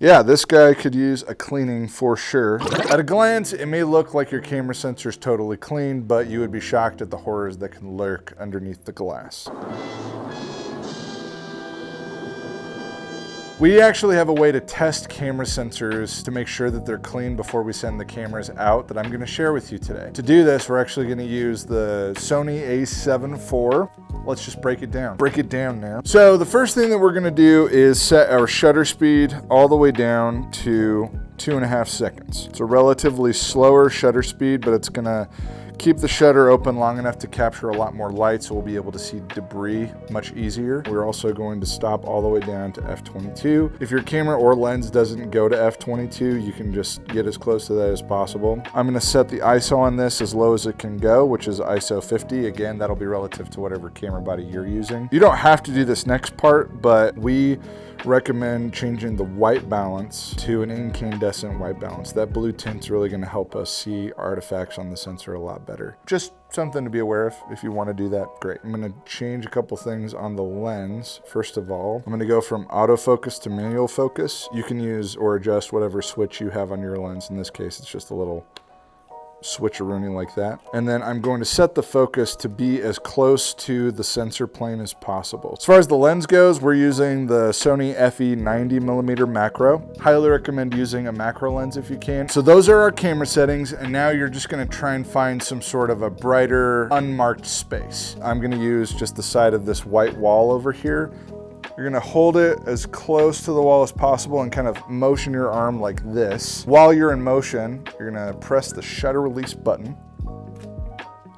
Yeah, this guy could use a cleaning for sure. At a glance, it may look like your camera sensor is totally clean, but you would be shocked at the horrors that can lurk underneath the glass. We actually have a way to test camera sensors to make sure that they're clean before we send the cameras out that I'm going to share with you today. To do this, we're actually going to use the Sony a7 IV. Let's just break it down. Break it down now. So the first thing that we're going to do is set our shutter speed all the way down to 2.5 seconds. It's a relatively slower shutter speed, but it's going to keep the shutter open long enough to capture a lot more light, so we'll be able to see debris much easier. We're also going to stop all the way down to f/22. If your camera or lens doesn't go to f/22, you can just get as close to that as possible. I'm going to set the ISO on this as low as it can go, which is ISO 50. Again, that'll be relative to whatever camera body you're using. You don't have to do this next part, but we recommend changing the white balance to an incandescent white balance. That blue tint's really going to help us see artifacts on the sensor a lot better. Just something to be aware of. If you want to do that, great. I'm going to change a couple things on the lens. First of all, I'm going to go from autofocus to manual focus. You can use or adjust whatever switch you have on your lens. In this case, it's just a little switcheroonie like that. And then I'm going to set the focus to be as close to the sensor plane as possible. As far as the lens goes, we're using the Sony FE 90mm macro. Highly recommend using a macro lens if you can. So those are our camera settings, and now you're just going to try and find some sort of a brighter, unmarked space. I'm going to use just the side of this white wall over here. You're gonna hold it as close to the wall as possible and kind of motion your arm like this. While you're in motion, you're gonna press the shutter release button.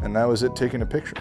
And that was it taking a picture.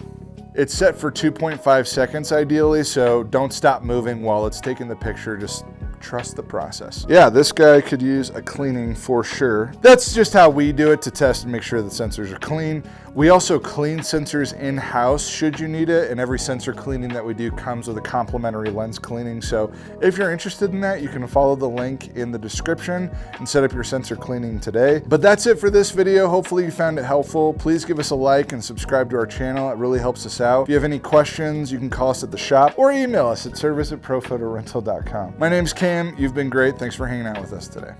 It's set for 2.5 seconds ideally, so don't stop moving while it's taking the picture. Just trust the process. Yeah, this guy could use a cleaning for sure. That's just how we do it to test and make sure the sensors are clean. We also clean sensors in-house should you need it, and every sensor cleaning that we do comes with a complimentary lens cleaning. So if you're interested in that, you can follow the link in the description and set up your sensor cleaning today. But that's it for this video. Hopefully you found it helpful. Please give us a like and subscribe to our channel. It really helps us out. If you have any questions, you can call us at the shop or email us at service@prophotorental.com. My name's Cam. You've been great. Thanks for hanging out with us today.